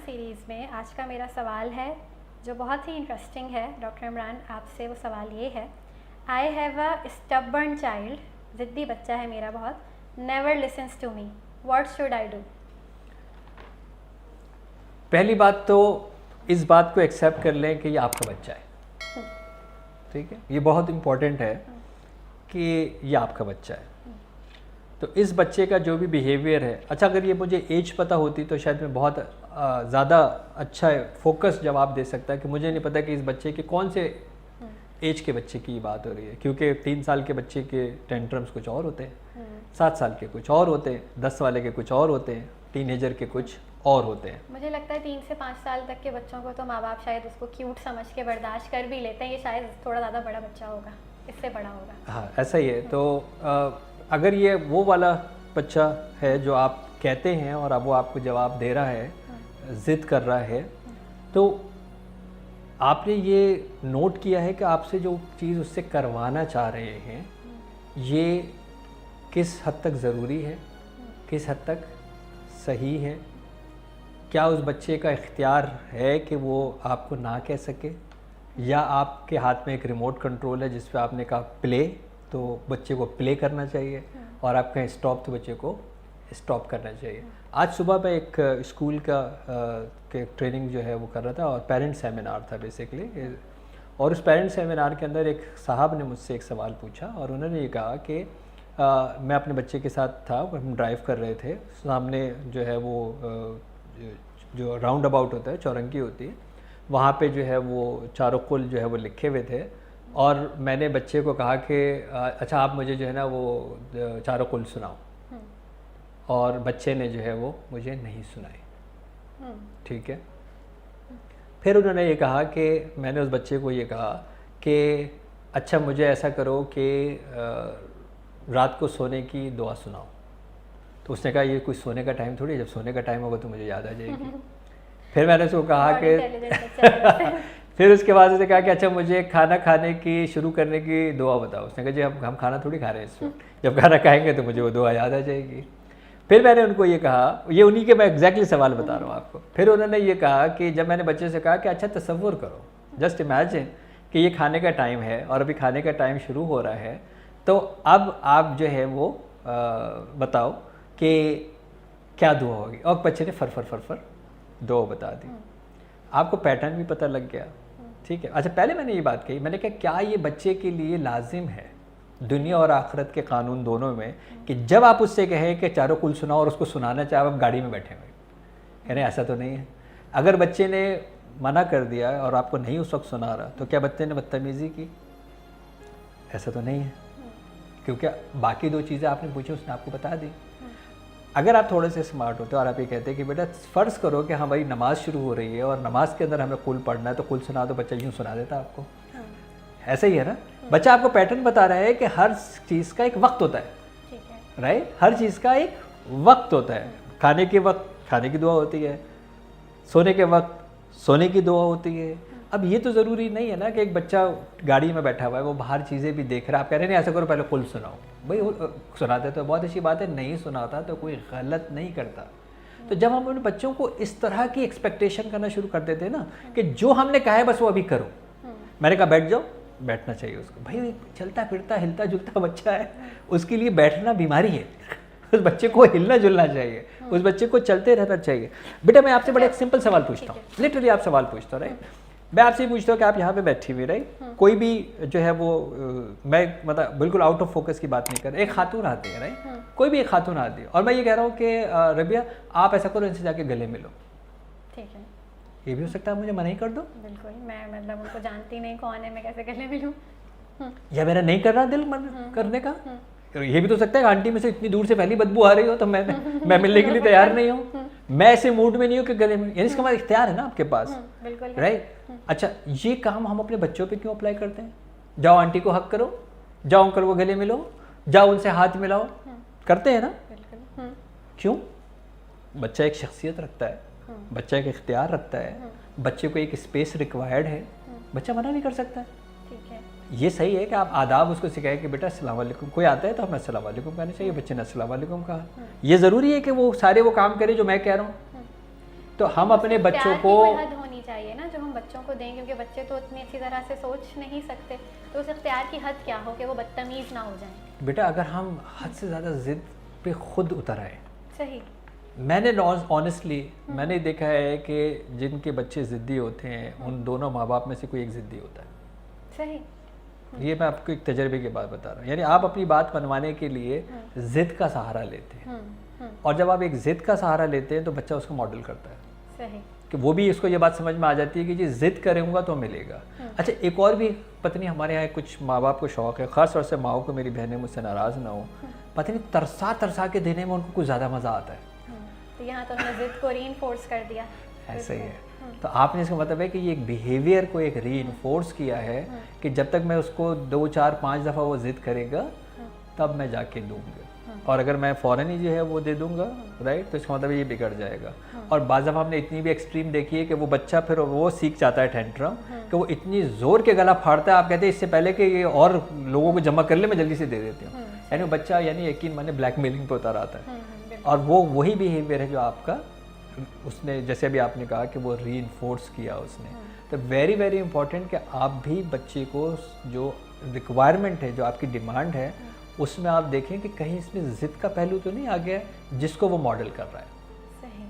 Series में आज का मेरा सवाल है जो बहुत ही इंटरेस्टिंग है। डॉक्टर इमरान, आपसे वो सवाल ये है, I have a stubborn child, ज़िद्दी बच्चा है मेरा बहुत, never listens to me, what should I do? पहली बात तो इस बात को एक्सेप्ट कर लें कि ये आपका बच्चा है, ठीक है। ये बहुत इम्पोर्टेंट है कि ये आपका बच्चा है। तो इस बच्चे का जो भी बिहेवियर है, अच्छा अगर ये मुझे एज पता होती तो शायद मैं बहुत ज़्यादा अच्छा फोकस जवाब दे सकता है कि मुझे नहीं पता कि इस बच्चे के कौन से एज के बच्चे की बात हो रही है, क्योंकि 3 साल के बच्चे के टेंट्रम्स कुछ और होते हैं, 7 साल के कुछ और होते हैं, 10 वाले के कुछ और होते हैं, टीनेजर के कुछ और होते हैं। मुझे लगता है 3 से 5 साल तक के बच्चों को तो माँ बाप शायद उसको क्यूट समझ के बर्दाश्त कर भी लेते हैं, ये शायद थोड़ा ज़्यादा बड़ा बच्चा होगा, इससे बड़ा होगा। हाँ ऐसा ही है। तो अगर ये वो वाला बच्चा है जो आप कहते हैं और अब वो आपको जवाब दे रहा है, ज़िद कर रहा है, तो आपने ये नोट किया है कि आपसे जो चीज़ उससे करवाना चाह रहे हैं ये किस हद तक ज़रूरी है, किस हद तक सही है? क्या उस बच्चे का इख्तियार है कि वो आपको ना कह सके, या आपके हाथ में एक रिमोट कंट्रोल है जिस पे आपने कहा प्ले, तो बच्चे को प्ले करना चाहिए, और आप कहें स्टॉप तो बच्चे को स्टॉप करना चाहिए। आज सुबह मैं एक स्कूल का के ट्रेनिंग जो है वो कर रहा था, और पेरेंट सेमिनार था बेसिकली, और उस पेरेंट सेमिनार के अंदर एक साहब ने मुझसे एक सवाल पूछा, और उन्होंने ये कहा कि मैं अपने बच्चे के साथ था, हम ड्राइव कर रहे थे, सामने जो है वो जो राउंड अबाउट होता है, चौरंगी होती है, वहाँ पे जो है वो चारों कुल जो है वो लिखे हुए थे, और मैंने बच्चे को कहा कि अच्छा आप मुझे जो है ना वो चारों कुल सुनाओ, और बच्चे ने जो है वो मुझे नहीं सुनाए, ठीक है। फिर उन्होंने ये कहा कि मैंने उस बच्चे को ये कहा कि अच्छा मुझे ऐसा करो कि रात को सोने की दुआ सुनाओ। तो उसने कहा ये कोई सोने का टाइम थोड़ी है, जब सोने का टाइम होगा तो मुझे याद आ जाएगी। फिर मैंने उसको कहा कि फिर उसके बाद उसने कहा कि अच्छा मुझे खाना खाने की शुरू करने की दुआ बताओ। उसने कहा जी हम खाना थोड़ी खा रहे हैं इस वक्त, जब खाना खाएंगे तो मुझे वो दुआ याद आ जाएगी। फिर मैंने उनको ये कहा, ये उन्हीं के मैं एग्जैक्टली सवाल बता रहा हूँ आपको, फिर उन्होंने ये कहा कि जब मैंने बच्चे से कहा कि अच्छा तसव्वुर करो, जस्ट इमेजिन कि ये खाने का टाइम है और अभी खाने का टाइम शुरू हो रहा है, तो अब आप जो है वो बताओ कि क्या दुआ होगी, और बच्चे ने फर फर फर फर दुआ बता दी। आपको पैटर्न भी पता लग गया, ठीक है। अच्छा पहले मैंने ये बात कही, मैंने कहा क्या ये बच्चे के लिए लाजिम है दुनिया और आखिरत के कानून दोनों में कि जब आप उससे कहें कि चारों कुल सुनाओ और उसको सुनाना चाहे आप गाड़ी में बैठे हुए, कह रहे ऐसा तो नहीं है। अगर बच्चे ने मना कर दिया और आपको नहीं उस वक्त सुना रहा, तो क्या बच्चे ने बदतमीज़ी की? ऐसा तो नहीं है, क्योंकि बाकी 2 चीज़ें आपने पूछी उसने आपको बता दी। अगर आप थोड़े से स्मार्ट होते और आप ये कहते हैं कि बेटा फ़र्ज़ करो कि हाँ भाई नमाज शुरू हो रही है और नमाज के अंदर हमें कुल पढ़ना है, तो कुल सुना दो, बच्चा यूँ सुना देता आपको। ऐसा ही है ना, बच्चा आपको पैटर्न बता रहा है कि हर चीज़ का एक वक्त होता है, राइट, हर चीज़ का एक वक्त होता है। खाने के वक्त खाने की दुआ होती है, सोने के वक्त सोने की दुआ होती है। अब ये तो ज़रूरी नहीं है ना कि एक बच्चा गाड़ी में बैठा हुआ है, वो बाहर चीज़ें भी देख रहा है, आप कह रहे हैं नहीं ऐसा करो पहले कुल सुनाओ। भाई सुनाते तो बहुत अच्छी बात है, नहीं सुनाता तो कोई गलत नहीं करता। तो जब हम अपने बच्चों को इस तरह की एक्सपेक्टेशन करना शुरू कर देते हैं ना कि जो हमने कहा है बस वो अभी करो, मैंने कहा बैठ जाओ, बैठना चाहिए उसको। भाई चलता फिरता हिलता जुलता बच्चा है, उसके लिए बैठना बीमारी है। उस बच्चे को हिलना जुलना चाहिए, उस बच्चे को चलते रहना चाहिए। बेटा मैं आपसे बड़ा एक सिंपल सवाल पूछता हूँ, लिटरली आप सवाल पूछता हूँ, राइट। मैं आपसे पूछता हूँ कि आप यहाँ पे बैठी हुई, राइट, कोई भी जो है वो मैं मतलब बिल्कुल आउट ऑफ फोकस की बात नहीं कर रहा, एक खातून आती है, राइट, कोई भी एक खातून आती है, और मैं ये कह रहा हूँ कि रबिया आप ऐसा करो, इनसे जाके गले मिलो, ठीक है। ये भी हो सकता है मुझे मना ही कर दो, बिल्कुल, मैं मतलब उनको जानती नहीं कौन है, मैं कैसे गले मिलूं, या मेरा नहीं कर रहा दिल मन करने का। ये भी तो सकता है कि आंटी में से इतनी दूर से पहली बदबू आ रही हो तो मैं मिलने के लिए तैयार नहीं हूँ, मैं ऐसे मूड में नहीं हूँ कि गले में, यानी इसका मतलब इख्तियार है ना आपके पास, राइट। अच्छा ये काम हम अपने बच्चों पे क्यों अप्लाई करते हैं? जाओ आंटी को हक करो, जाओ अंकल को गले मिलो, जाओ उनसे हाथ मिलाओ, करते हैं ना? क्यों? बच्चा एक शख्सियत रखता है, बच्चा एक इख्तियार रखता है, बच्चे को एक स्पेस रिक्वायर्ड है, बच्चा मना नहीं कर सकता है। ये सही है कि आप आदाब उसको सिखाएं कि बेटा अस्सलाम वालेकुम, कोई आता है तो हमें अस्सलाम वालेकुम कहना चाहिए, बच्चे ने अस्सलाम वालेकुम कहा। ये ज़रूरी है कि वो सारे वो काम करे जो मैं कह रहा हूँ? तो हम अपने उसमें बच्चों प्यार की को कोई हद होनी चाहिए ना जो हम बच्चों को दें, क्योंकि बच्चे तो इतनी अच्छी तरह से सोच नहीं सकते, तो उस प्यार की हद क्या हो कि वो बदतमीज़ ना हो जाए। बेटा अगर हम हद से ज़्यादा ज़िद पे खुद उतर आए, सही। मैंने ऑनेस्टली मैंने देखा है कि जिनके बच्चे ज़िद्दी होते हैं उन दोनों माँ बाप में से कोई एक ज़िद्दी होता है। सही। ये मैं आपको एक तजर्बे के बाद बता रहा हूँ। यानी आप अपनी बात मनवाने के लिए ज़िद का सहारा लेते हैं, और जब आप एक ज़िद का सहारा लेते हैं तो बच्चा उसको मॉडल करता है। सही। कि वो भी इसको ये बात समझ में आ जाती है कि जी ज़िद करूँगा तो मिलेगा। अच्छा, एक और भी पत्नी हमारे यहाँ कुछ माँ बाप को शौक़ है, ख़ास तौर से माओं को, मेरी बहनें मुझसे नाराज़ ना हो, पत्नी तरसा तरसा के देने में उनको कुछ ज़्यादा मज़ा आता है। तो यहाँ तो उन्होंने ज़िद को रीइंफोर्स कर दिया। ऐसा ही है। तो आपने इसका मतलब है कि ये एक बिहेवियर को एक रीइंफोर्स किया है कि जब तक मैं उसको 2 4 5 दफ़ा वो ज़िद करेगा तब मैं जाके दूंगा, और अगर मैं फ़ौरन ही जो है वो दे दूंगा, राइट, तो इसका मतलब ये बिगड़ जाएगा। और बाज़ दफ़ा हमने इतनी भी एक्सट्रीम देखी है कि वो बच्चा फिर वो सीख जाता है टेंट्रम, कि वो इतनी ज़ोर के गला फाड़ता है, आप कहते हैं इससे पहले कि ये और लोगों को जमा कर ले मैं जल्दी से दे देती हूँ। यानी वो बच्चा यानी यकीन माने ब्लैकमेलिंग पे उतर आता है। और वो वही बिहेवियर है जो आपका उसने, जैसे अभी आपने कहा कि वो रीइंफोर्स किया उसने। तो वेरी वेरी इंपॉर्टेंट कि आप भी बच्चे को जो रिक्वायरमेंट है, जो आपकी डिमांड है, उसमें आप देखें कि कहीं इसमें ज़िद का पहलू तो नहीं आ गया जिसको वो मॉडल कर रहा है। सही।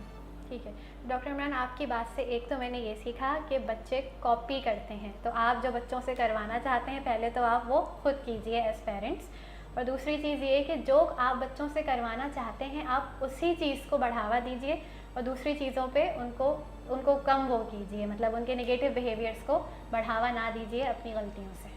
ठीक है डॉक्टर इमरान, आपकी बात से एक तो मैंने ये सीखा कि बच्चे कॉपी करते हैं, तो आप जो बच्चों से करवाना चाहते हैं पहले तो आप वो खुद कीजिए एज पेरेंट्स, और दूसरी चीज़ ये कि जो आप बच्चों से करवाना चाहते हैं आप उसी चीज़ को बढ़ावा दीजिए, और दूसरी चीज़ों पे उनको कम वो कीजिए, मतलब उनके नेगेटिव बिहेवियर्स को बढ़ावा ना दीजिए अपनी गलतियों से।